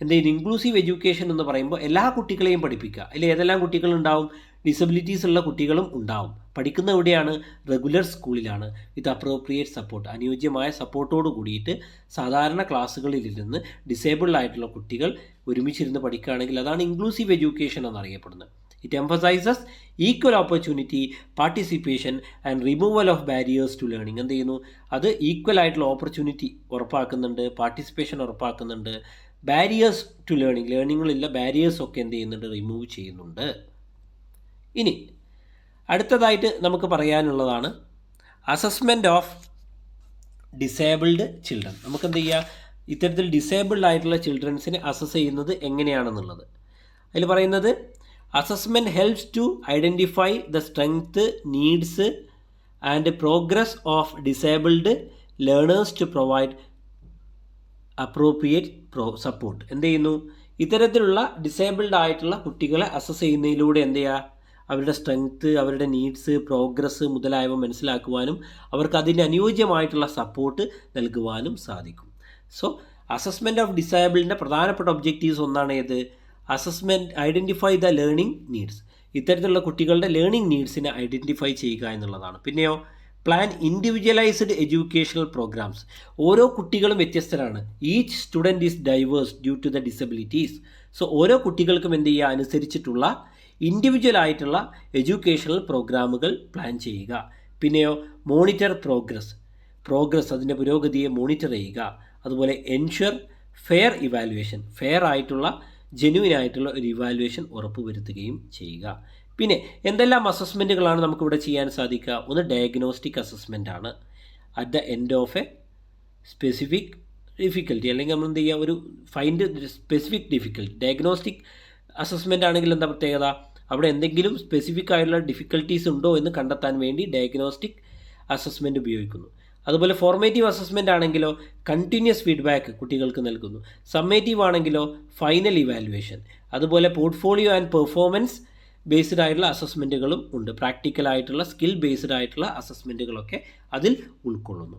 എന്തെങ്കിലും ഇൻക്ലൂസീവ് എഡ്യൂക്കേഷൻ എന്ന് പറയുമ്പോൾ എല്ലാ കുട്ടികളെയും പഠിപ്പിക്കുക. അതിൽ ഏതെല്ലാം കുട്ടികളുണ്ടാവും, ഡിസബിലിറ്റീസ് ഉള്ള കുട്ടികളും ഉണ്ടാവും. പഠിക്കുന്ന എവിടെയാണ്, റെഗുലർ സ്കൂളിലാണ്. വിത്ത് അപ്രോപ്രിയേറ്റ് സപ്പോർട്ട്, അനുയോജ്യമായ സപ്പോർട്ടോട് കൂടിയിട്ട് സാധാരണ ക്ലാസ്സുകളിൽ ഇരുന്ന് ഡിസേബിൾഡ് ആയിട്ടുള്ള കുട്ടികൾ ഒരുമിച്ചിരുന്ന് പഠിക്കുകയാണെങ്കിൽ അതാണ് ഇൻക്ലൂസീവ് എഡ്യൂക്കേഷൻ എന്നറിയപ്പെടുന്നത്. It emphasises equal opportunity, participation and removal of barriers to learning. എന്ത് ചെയ്യുന്നു, അത് ഈക്വൽ ആയിട്ടുള്ള ഓപ്പർച്യൂണിറ്റി ഉറപ്പാക്കുന്നുണ്ട്, പാർട്ടിസിപ്പേഷൻ ഉറപ്പാക്കുന്നുണ്ട്, ബാരിയേഴ്സ് ടു ലേണിംഗ്, ലേണിങ്ങിലുള്ള ബാരിയേഴ്സ് ഒക്കെ എന്ത് ചെയ്യുന്നുണ്ട്, റിമൂവ് ചെയ്യുന്നുണ്ട്. ഇനി അടുത്തതായിട്ട് നമുക്ക് പറയാനുള്ളതാണ് അസസ്മെൻറ്റ് ഓഫ് ഡിസേബിൾഡ് ചിൽഡ്രൻ. നമുക്ക് എന്ത് ചെയ്യുക, ഇത്തരത്തിൽ ഡിസേബിൾഡ് ആയിട്ടുള്ള ചിൽഡ്രൻസിനെ അസസ് ചെയ്യുന്നത് എങ്ങനെയാണെന്നുള്ളത്. അതിൽ പറയുന്നത് assessment helps to identify the strength, needs and progress of disabled learners to provide appropriate support. എന്ത് ചെയ്യുന്നു, ഇത്തരത്തിലുള്ള ഡിസേബിൾഡ് ആയിട്ടുള്ള കുട്ടികളെ അസസ് ചെയ്യുന്നതിലൂടെ എന്ത് ചെയ്യുക, അവരുടെ സ്ട്രെങ്ത്, അവരുടെ നീഡ്സ്, പ്രോഗ്രസ് മുതലായവ മനസ്സിലാക്കുവാനും അവർക്ക് അതിന് അനുയോജ്യമായിട്ടുള്ള സപ്പോർട്ട് നൽകുവാനും സാധിക്കും. സോ അസസ്മെൻറ്റ് ഓഫ് ഡിസേബിളിൻ്റെ പ്രധാനപ്പെട്ട ഒബ്ജക്റ്റീവ്സ് ഒന്നാണ് ഏത്, assessment identify the learning needs, ഇത്തരത്തിലുള്ള കുട്ടികളുടെ ലേണിംഗ് നീഡ്സിനെ ഐഡൻറ്റിഫൈ ചെയ്യുക എന്നുള്ളതാണ്. പിന്നെയോ പ്ലാൻ ഇൻഡിവിജ്വലൈസ്ഡ് എഡ്യൂക്കേഷണൽ പ്രോഗ്രാംസ്, ഓരോ കുട്ടികളും വ്യത്യസ്തരാണ്. Each student is diverse due to the disabilities. So ഓരോ കുട്ടികൾക്കും എന്ത് ചെയ്യുക, അനുസരിച്ചിട്ടുള്ള ഇൻഡിവിജ്വൽ ആയിട്ടുള്ള എഡ്യൂക്കേഷണൽ പ്രോഗ്രാമുകൾ പ്ലാൻ ചെയ്യുക. പിന്നെയോ മോണിറ്റർ പ്രോഗ്രസ് അതിൻ്റെ പുരോഗതിയെ മോണിറ്റർ ചെയ്യുക. അതുപോലെ എൻഷുർ ഫെയർ ഇവാലുവേഷൻ, ഫെയർ ആയിട്ടുള്ള ജെന്യുവിൻ ആയിട്ടുള്ള ഒരു ഇവാലുവേഷൻ ഉറപ്പുവരുത്തുകയും ചെയ്യുക. പിന്നെ എന്തെല്ലാം അസസ്മെൻറ്റുകളാണ് നമുക്കിവിടെ ചെയ്യാൻ സാധിക്കുക, ഒന്ന് ഡയഗ്നോസ്റ്റിക് അസസ്മെൻ്റ് ആണ്. At the end of A specific difficulty, അല്ലെങ്കിൽ നമ്മൾ എന്ത് ചെയ്യുക, ഒരു find specific difficulty. Diagnostic assessment ആണെങ്കിൽ എന്താ പ്രത്യേകത, അവിടെ എന്തെങ്കിലും സ്പെസിഫിക് ആയിട്ടുള്ള ഡിഫിക്കൽട്ടീസ് ഉണ്ടോ എന്ന് കണ്ടെത്താൻ വേണ്ടി ഡയഗ്നോസ്റ്റിക് അസസ്മെൻറ്റ് ഉപയോഗിക്കുന്നു. അതുപോലെ ഫോർമേറ്റീവ് അസസ്മെൻ്റ് ആണെങ്കിലോ കണ്ടിന്യൂസ് ഫീഡ്ബാക്ക് കുട്ടികൾക്ക് നൽകുന്നു. സമ്മേറ്റീവ് ആണെങ്കിലോ ഫൈനൽ ഇവാലുവേഷൻ. അതുപോലെ പോർട്ട്ഫോളിയോ ആൻഡ് പെർഫോമൻസ് ബേസ്ഡ് ആയിട്ടുള്ള അസസ്മെൻറ്റുകളും ഉണ്ട്. പ്രാക്ടിക്കൽ ആയിട്ടുള്ള സ്കിൽ ബേസ്ഡ് ആയിട്ടുള്ള അസസ്മെൻറ്റുകളൊക്കെ അതിൽ ഉൾക്കൊള്ളുന്നു.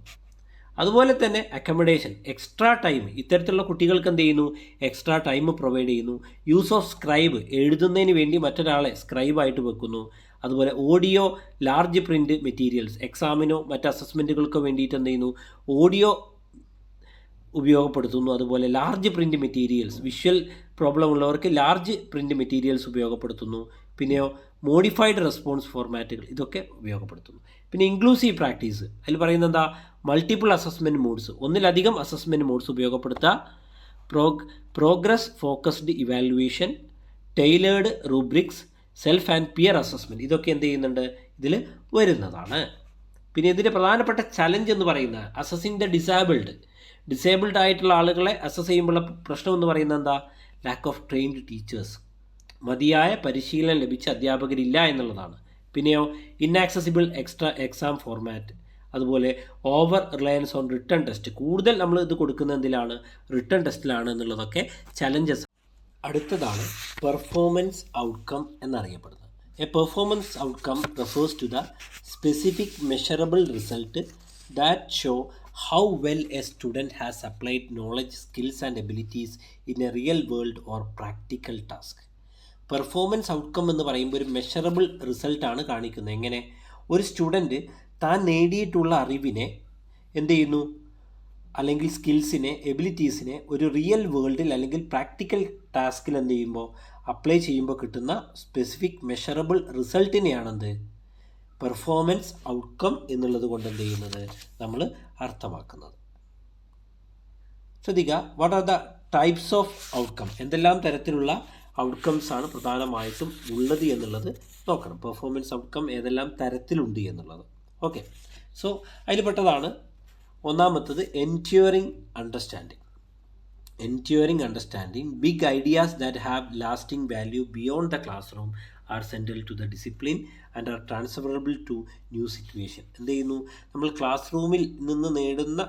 അതുപോലെ തന്നെ അക്കമഡേഷൻ, എക്സ്ട്രാ ടൈം, ഇത്തരത്തിലുള്ള കുട്ടികൾക്ക് എന്ത് ചെയ്യുന്നു, എക്സ്ട്രാ ടൈം പ്രൊവൈഡ് ചെയ്യുന്നു. യൂസ് ഓഫ് സ്ക്രൈബ്, എഴുതുന്നതിന് വേണ്ടി മറ്റൊരാളെ സ്ക്രൈബായിട്ട് വെക്കുന്നു. അതുപോലെ ഓഡിയോ ലാർജ് പ്രിൻ്റ് മെറ്റീരിയൽസ്, എക്സാമിനോ മറ്റ് അസസ്മെൻറ്റുകൾക്കോ വേണ്ടിയിട്ട് എന്ത് ചെയ്യുന്നു, ഓഡിയോ ഉപയോഗപ്പെടുത്തുന്നു. അതുപോലെ large print materials, visual problem ഉള്ളവർക്ക് ലാർജ് പ്രിൻ്റ് മെറ്റീരിയൽസ് ഉപയോഗപ്പെടുത്തുന്നു. പിന്നെയോ മോഡിഫൈഡ് റെസ്പോൺസ് ഫോർമാറ്റുകൾ, ഇതൊക്കെ ഉപയോഗപ്പെടുത്തുന്നു. പിന്നെ ഇൻക്ലൂസീവ് പ്രാക്ടീസ്, അതിൽ പറയുന്നത് എന്താ, മൾട്ടിപ്പിൾ അസസ്മെൻറ്റ് മോഡ്സ്, ഒന്നിലധികം അസസ്മെൻറ്റ് മോഡ്സ് ഉപയോഗപ്പെടുത്തുക. Progress focused evaluation, tailored rubrics, self and peer assessment, ഇതൊക്കെ എന്ത് ചെയ്യുന്നുണ്ട്, ഇതിൽ വരുന്നതാണ്. പിന്നെ ഇതിൻ്റെ പ്രധാനപ്പെട്ട ചലഞ്ച് എന്ന് പറയുന്നത് അസസിങ് ദ ഡിസേബിൾഡ് ആയിട്ടുള്ള ആളുകളെ അസസ് ചെയ്യുമ്പോഴുള്ള പ്രശ്നം എന്ന് പറയുന്നത് എന്താ, ലാക്ക് ഓഫ് ട്രെയിൻഡ് ടീച്ചേഴ്സ്, മതിയായ പരിശീലനം ലഭിച്ച അധ്യാപകരില്ല എന്നുള്ളതാണ്. പിന്നെയോ ഇന്നാക്സസിബിൾ എക്സ്ട്രാ എക്സാം ഫോർമാറ്റ്, അതുപോലെ over Reliance on return test, കൂടുതൽ നമ്മൾ ഇത് കൊടുക്കുന്ന എന്തിലാണ്, റിട്ടേൺ ടെസ്റ്റിലാണ് എന്നുള്ളതൊക്കെ ചലഞ്ചസ്. അടുത്തതാണ് പെർഫോമൻസ് ഔട്ട്കം എന്നറിയപ്പെടുന്നത്. A performance outcome refers to the specific measurable result that show how well a student has applied knowledge, skills and abilities in a real world or practical task. Performance outcome എന്ന് പറയുമ്പോൾ ഒരു measurable റിസൾട്ടാണ് കാണിക്കുന്നത്. എങ്ങനെ ഒരു student താൻ നേടിയിട്ടുള്ള അറിവിനെ എന്ത് ചെയ്യുന്നു, അല്ലെങ്കിൽ സ്കിൽസിനെ, എബിലിറ്റീസിനെ ഒരു റിയൽ വേൾഡിൽ അല്ലെങ്കിൽ പ്രാക്ടിക്കൽ ടാസ്കിൽ എന്ത് ചെയ്യുമ്പോൾ അപ്ലൈ ചെയ്യുമ്പോൾ കിട്ടുന്ന സ്പെസിഫിക് മെഷറബിൾ റിസൾട്ടിനെയാണെന്ത് പെർഫോമൻസ് ഔട്ട്കം എന്നുള്ളത് കൊണ്ട് എന്ത് ചെയ്യുന്നത് നമ്മൾ അർത്ഥമാക്കുന്നത്. ശ്രദ്ധിക്കുക, what are the types of outcome, എന്തെല്ലാം തരത്തിലുള്ള ഔട്ട്കംസ് ആണ് പ്രധാനമായിട്ടും ഉള്ളത് എന്നുള്ളത് നോക്കണം. പെർഫോമൻസ് ഔട്ട്കം ഏതെല്ലാം തരത്തിലുണ്ട് എന്നുള്ളത്. ഓക്കെ, സോ അതിൽ പെട്ടതാണ് ഒന്നാമത്തത് enduring understanding. Enduring understanding, big ideas that have lasting value beyond the classroom are central to the discipline and are transferable to new situation. എന്ത് ചെയ്യുന്നു, നമ്മൾ ക്ലാസ് റൂമിൽ നിന്ന് നേടുന്ന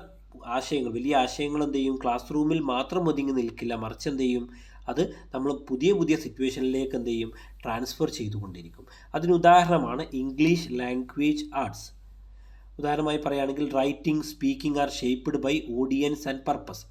ആശയങ്ങൾ, വലിയ ആശയങ്ങൾ എന്ത് ചെയ്യും, ക്ലാസ് റൂമിൽ മാത്രം ഒതുങ്ങി നിൽക്കില്ല, മറിച്ച് എന്ത് ചെയ്യും, അത് നമ്മൾ പുതിയ പുതിയ സിറ്റുവേഷനിലേക്ക് എന്ത് ചെയ്യും, ട്രാൻസ്ഫർ ചെയ്തുകൊണ്ടിരിക്കും. അതിന് ഉദാഹരണമാണ് ഇംഗ്ലീഷ് ലാംഗ്വേജ് ആർട്സ്. ഉദാഹരണമായി പറയുകയാണെങ്കിൽ writing, speaking are shaped by audience and purpose.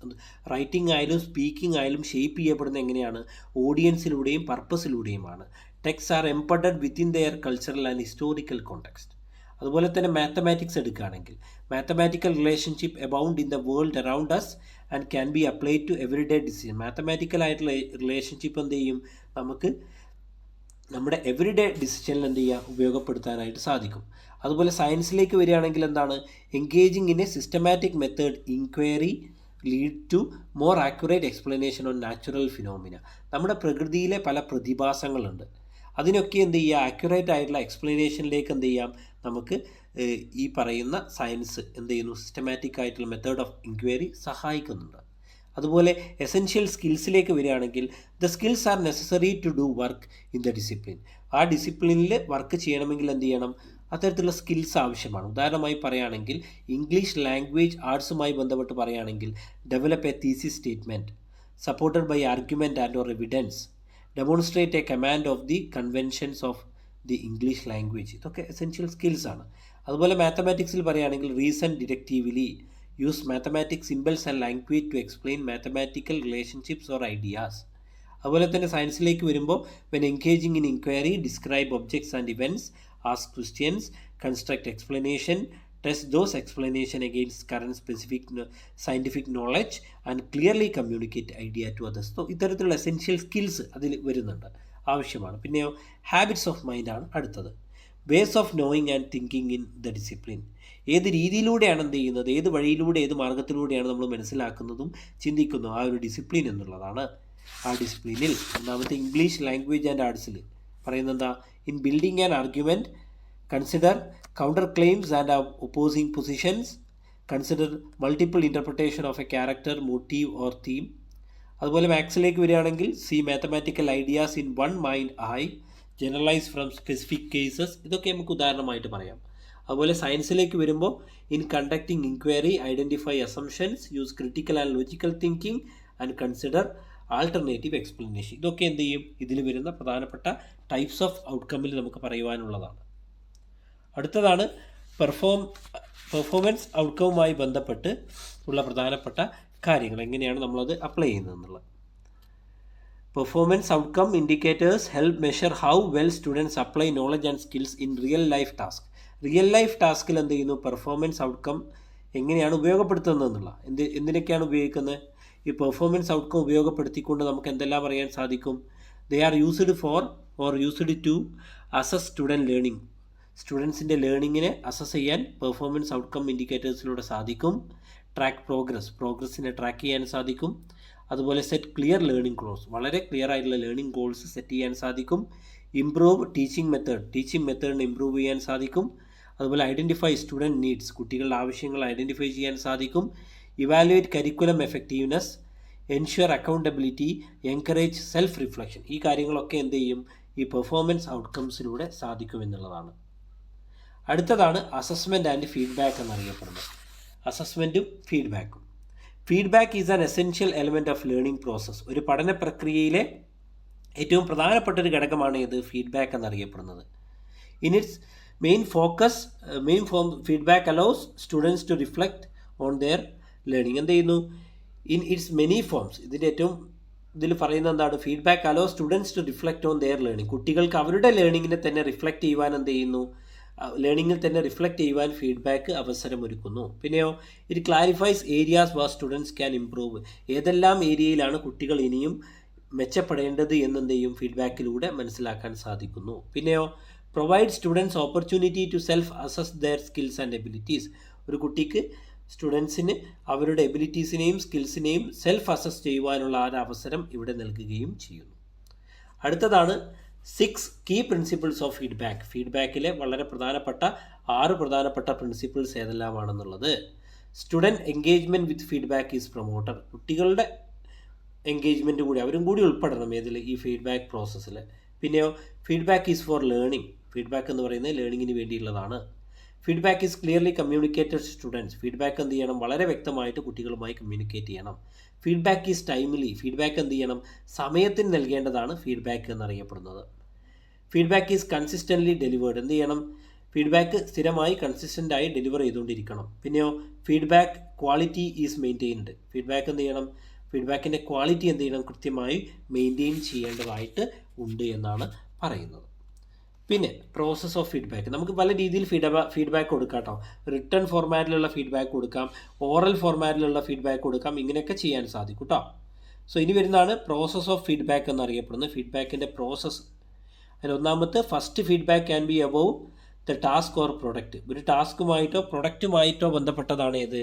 Writing ആയാലും സ്പീക്കിംഗ് ആയാലും ഷേപ്പ് ചെയ്യപ്പെടുന്നത് എങ്ങനെയാണ്, ഓഡിയൻസിലൂടെയും പർപ്പസിലൂടെയുമാണ്. Text are embedded within their cultural and historical context. അതുപോലെ തന്നെ മാത്തമാറ്റിക്സ് എടുക്കുകയാണെങ്കിൽ mathematical relationship abound in the world around us and can be applied to everyday decision. Mathematical ആയിട്ടുള്ള റിലേഷൻഷിപ്പ് എന്ത് ചെയ്യും, നമുക്ക് നമ്മുടെ എവറിഡേ ഡിസിഷനിൽ എന്ത് ചെയ്യുക, ഉപയോഗപ്പെടുത്താനായിട്ട് സാധിക്കും. അതുപോലെ സയൻസിലേക്ക് വരികയാണെങ്കിൽ എന്താണ്, engaging in a systematic method inquiry lead to more accurate explanation on natural phenomena. നമ്മുടെ പ്രകൃതിയിലെ പല പ്രതിഭാസങ്ങളുണ്ട്, അതിനൊക്കെ എന്ത് ചെയ്യുക, ആക്യുറേറ്റ് ആയിട്ടുള്ള എക്സ്പ്ലനേഷനിലേക്ക് എന്ത് ചെയ്യാം, നമുക്ക് ഈ പറയുന്ന സയൻസ് എന്ത് ചെയ്യുന്നു, സിസ്റ്റമാറ്റിക് ആയിട്ടുള്ള മെത്തേഡ് ഓഫ് ഇൻക്വയറി സഹായിക്കുന്നുണ്ട്. അതുപോലെ എസെൻഷ്യൽ സ്കിൽസിലേക്ക് വരികയാണെങ്കിൽ the skills are necessary to do work in the discipline. ആ ഡിസിപ്ലിനിൽ വർക്ക് ചെയ്യണമെങ്കിൽ എന്ത് ചെയ്യണം, അത്തരത്തിലുള്ള സ്കിൽസ് ആവശ്യമാണ്. ഉദാഹരണമായി പറയുകയാണെങ്കിൽ ഇംഗ്ലീഷ് ലാംഗ്വേജ് ആർട്സുമായി ബന്ധപ്പെട്ട് പറയുകയാണെങ്കിൽ develop a thesis statement supported by argument and or evidence, demonstrate a command of the conventions of the English language. ഇതൊക്കെ എസെൻഷ്യൽ സ്കിൽസാണ്. അതുപോലെ മാത്തമാറ്റിക്സിൽ പറയുകയാണെങ്കിൽ reason deductively, use mathematic symbols and language to explain mathematical relationships or ideas. അതുപോലെ തന്നെ സയൻസിലേക്ക് വരുമ്പോൾ when engaging in inquiry, describe objects and events, ask questions, construct explanation, test those explanation against current specific scientific knowledge and clearly communicate idea to others. So ഇത്തരത്തിലുള്ള essential skills അതിൽ വരുന്നുണ്ട്, ആവശ്യമാണ്. പിന്നെയോ habits of mind ആണ് അടുത്തത്. Ways of knowing and thinking in the discipline. ഏത് രീതിയിലൂടെയാണ് എന്ത് ചെയ്യുന്നത്, ഏത് വഴിയിലൂടെ, ഏത് മാർഗത്തിലൂടെയാണ് നമ്മൾ മനസ്സിലാക്കുന്നതും ചിന്തിക്കുന്നതും, ആ ഒരു ഡിസിപ്ലിൻ എന്നുള്ളതാണ്. ആ ഡിസിപ്ലിനിൽ ഒന്നാമത്തെ ഇംഗ്ലീഷ് ലാംഗ്വേജ് ആൻഡ് ആർട്സിൽ പറയുന്നത് എന്താ, in building an argument consider counter claims and opposing positions, consider multiple interpretation of a character, motive or theme. അതുപോലെ മാത്സിലേക്ക് വരികയാണെങ്കിൽ see mathematical ideas in one mind eye, generalise from specific cases. ഇതൊക്കെ നമുക്ക് ഉദാഹരണമായിട്ട് പറയാം. അതുപോലെ സയൻസിലേക്ക് വരുമ്പോൾ in conducting inquiry, identify assumptions, use critical and logical thinking and consider alternative explanation. ഇതൊക്കെ എന്ത് ചെയ്യും, ഇതിൽ വരുന്ന പ്രധാനപ്പെട്ട ടൈപ്സ് ഓഫ് ഔട്ട്കമ്മിൽ നമുക്ക് പറയുവാനുള്ളതാണ്. അടുത്തതാണ് പെർഫോമൻസ് ഔട്ട്കവുമായി ബന്ധപ്പെട്ട് ഉള്ള പ്രധാനപ്പെട്ട കാര്യങ്ങൾ, എങ്ങനെയാണ് നമ്മളത് അപ്ലൈ ചെയ്യുന്നതെന്നുള്ളത്. Performance outcome indicators help measure how well students apply knowledge and skills in real life task. Real life ടാസ്കിൽ എന്ത് ചെയ്യുന്നു, പെർഫോമൻസ് ഔട്ട്കം എങ്ങനെയാണ് ഉപയോഗപ്പെടുത്തുന്നതെന്നുള്ള, എന്തിനൊക്കെയാണ് ഉപയോഗിക്കുന്നത്. ഈ പെർഫോമൻസ് ഔട്ട്കം ഉപയോഗപ്പെടുത്തിക്കൊണ്ട് നമുക്ക് എന്തെല്ലാം പറയാൻ സാധിക്കും. They are used for or used to assess student learning. സ്റ്റുഡൻസിൻ്റെ ലേണിങ്ങിനെ അസസ് ചെയ്യാൻ പെർഫോമൻസ് ഔട്ട്കം ഇൻഡിക്കേറ്റേഴ്സിലൂടെ സാധിക്കും. ട്രാക്ക് പ്രോഗ്രസ്സിനെ ട്രാക്ക് ചെയ്യാൻ സാധിക്കും. അതുപോലെ സെറ്റ് ക്ലിയർ ലേണിംഗ് ഗോൾസ്, വളരെ ക്ലിയർ ആയിട്ടുള്ള ലേണിംഗ് ഗോൾസ് സെറ്റ് ചെയ്യാൻ സാധിക്കും. ഇംപ്രൂവ് ടീച്ചിങ് മെത്തേഡിനെ ഇംപ്രൂവ് ചെയ്യാൻ സാധിക്കും. അതുപോലെ ഐഡൻറ്റിഫൈ സ്റ്റുഡൻറ്റ് നീഡ്സ്, കുട്ടികളുടെ ആവശ്യങ്ങൾ ഐഡൻറ്റിഫൈ ചെയ്യാൻ സാധിക്കും. Evaluate curriculum effectiveness, ensure accountability, encourage self reflection. ഈ കാര്യങ്ങളൊക്കെ എന്ത് ചെയ്യും, ഈ പെർഫോമൻസ് ഔട്ട്കംസിലൂടെ സാധിക്കുമെന്നുള്ളതാണ്. അടുത്തതാണ് അസസ്മെൻറ്റ് ആൻഡ് ഫീഡ്ബാക്ക് എന്നറിയപ്പെടുന്നത്. അസസ്മെൻറ്റും ഫീഡ്ബാക്കും. Feedback is an essential element of learning process. ഒരു പഠന പ്രക്രിയയിലെ ഏറ്റവും പ്രധാനപ്പെട്ട ഒരു ഘടകമാണ് ഇത് ഫീഡ്ബാക്ക് എന്നറിയപ്പെടുന്നത്. In its main form feedback allows students to reflect on their learning. എന്ത് ചെയ്യുന്നു? In its many forms. ഇതിൻ്റെ ഏറ്റവും ഇതിൽ പറയുന്നത് എന്താണ്? Feedback allow students to reflect on their learning. കുട്ടികൾക്ക് അവരുടെ ലേണിങ്ങിനെ തന്നെ റിഫ്ലക്റ്റ് ചെയ്യുവാൻ എന്ത് ചെയ്യുന്നു? ലേണിങ്ങിൽ തന്നെ റിഫ്ലക്റ്റ് ചെയ്യുവാൻ ഫീഡ്ബാക്ക് അവസരമൊരുക്കുന്നു. പിന്നെയോ it clarifies areas war students can improve. ഏതെല്ലാം ഏരിയയിലാണ് കുട്ടികൾ ഇനിയും മെച്ചപ്പെടേണ്ടത് എന്നെന്ത് ചെയ്യും? ഫീഡ്ബാക്കിലൂടെ മനസ്സിലാക്കാൻ സാധിക്കുന്നു. പിന്നെയോ provide students opportunity to self assess their skills and abilities. ഒരു കുട്ടിക്ക് സ്റ്റുഡൻസിന് അവരുടെ എബിലിറ്റീസിനെയും സ്കിൽസിനെയും സെൽഫ് അസസ് ചെയ്യുവാനുള്ള ഒരു അവസരം ഇവിടെ നൽകുകയും ചെയ്യുന്നു. അടുത്തതാണ് 6 കീ പ്രിൻസിപ്പിൾസ് ഓഫ് ഫീഡ്ബാക്ക്. ഫീഡ്ബാക്കിലെ വളരെ പ്രധാനപ്പെട്ട 6 പ്രധാനപ്പെട്ട പ്രിൻസിപ്പിൾസ് ഏതെല്ലാമാണെന്നുള്ളത്. Student engagement with feedback is promoter. കുട്ടികളുടെ എൻഗേജ്മെൻറ്റ് കൂടി അവരും കൂടി ഉൾപ്പെടണം ഏതിൽ? ഈ ഫീഡ്ബാക്ക് പ്രോസസ്സിൽ. പിന്നെയോ feedback is for learning. Feedback എന്ന് പറയുന്നത് ലേണിങ്ങിന് വേണ്ടിയുള്ളതാണ്. Feedback is clearly communicated students. Feedback എന്ത് ചെയ്യണം? വളരെ വ്യക്തമായിട്ട് കുട്ടികളുമായി കമ്മ്യൂണിക്കേറ്റ് ചെയ്യണം. Feedback is timely. ഫീഡ്ബാക്ക് എന്ത് ചെയ്യണം? സമയത്തിന് നൽകേണ്ടതാണ് ഫീഡ്ബാക്ക് എന്നറിയപ്പെടുന്നത്. Feedback is consistently delivered. എന്ത് ചെയ്യണം? ഫീഡ്ബാക്ക് സ്ഥിരമായി കൺസിസ്റ്റൻ്റായി ഡെലിവർ ചെയ്തുകൊണ്ടിരിക്കണം. പിന്നെയോ feedback quality is maintained. Feedback എന്ത് ചെയ്യണം? ഫീഡ്ബാക്കിൻ്റെ ക്വാളിറ്റി എന്ത് ചെയ്യണം? കൃത്യമായി മെയിൻറ്റെയിൻ ചെയ്യേണ്ടതായിട്ട് ഉണ്ട് എന്നാണ് പറയുന്നത്. പിന്നെ പ്രോസസ് ഓഫ് ഫീഡ്ബാക്ക്. നമുക്ക് പല രീതിയിൽ ഫീഡ്ബാക്ക് കൊടുക്കാം കേട്ടോ. റിട്ടേൺ ഫോർമാറ്റിലുള്ള ഫീഡ്ബാക്ക് കൊടുക്കാം, ഓറൽ ഫോർമാറ്റിലുള്ള ഫീഡ്ബാക്ക് കൊടുക്കാം. ഇങ്ങനെയൊക്കെ ചെയ്യാൻ സാധിക്കും കേട്ടോ. സോ ഇനി വരുന്നതാണ് പ്രോസസ് ഓഫ് ഫീഡ്ബാക്ക് എന്നറിയപ്പെടുന്നത്. ഫീഡ്ബാക്കിൻ്റെ പ്രോസസ്സ്. അതിൽ ഒന്നാമത്തെ first feedback can be above the task or product. ഒരു ടാസ്കുമായിട്ടോ പ്രൊഡക്റ്റുമായിട്ടോ ബന്ധപ്പെട്ടതാണ് ഏത്?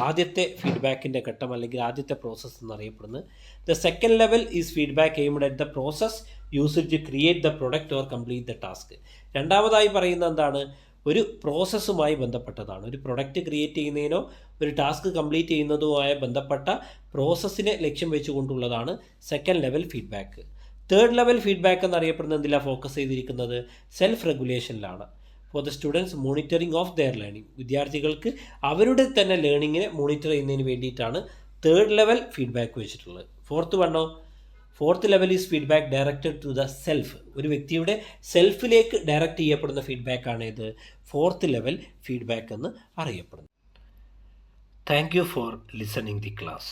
ആദ്യത്തെ ഫീഡ്ബാക്കിൻ്റെ ഘട്ടം അല്ലെങ്കിൽ ആദ്യത്തെ പ്രോസസ്സ് എന്നറിയപ്പെടുന്നത്. The second level is feedback aimed at the process used to create the product or complete the task. രണ്ടാമതായി പറയുന്നത് എന്താണ്? ഒരു പ്രോസസ്സുമായി ബന്ധപ്പെട്ടതാണ്. ഒരു പ്രൊഡക്റ്റ് ക്രിയേറ്റ് ചെയ്യുന്നതിനോ ഒരു ടാസ്ക് കംപ്ലീറ്റ് ചെയ്യുന്നതുമായ ബന്ധപ്പെട്ട പ്രോസസ്സിനെ ലക്ഷ്യം വെച്ചുകൊണ്ടുള്ളതാണ് second level feedback. Third level feedback എന്നറിയപ്പെടുന്നത് എന്തിലാണ് ഫോക്കസ് ചെയ്തിരിക്കുന്നത്? സെൽഫ് റെഗുലേഷനിലാണ്. For the students monitoring of their learning. വിദ്യാർത്ഥികൾക്ക് അവരുടെ തന്നെ ലേണിങ്ങിനെ മോണിറ്റർ ചെയ്യുന്നതിന് വേണ്ടിയിട്ടാണ് തേർഡ് ലെവൽ ഫീഡ്ബാക്ക് വെച്ചിട്ടുള്ളത്. Fourth level is feedback directed to the self. ഒരു വ്യക്തിയുടെ സെൽഫിലേക്ക് ഡയറക്റ്റ് ചെയ്യപ്പെടുന്ന ഫീഡ്ബാക്കാണ് ഇത് ഫോർത്ത് ലെവൽ ഫീഡ്ബാക്ക് എന്ന് അറിയപ്പെടുന്നത്. Thank you for listening the class.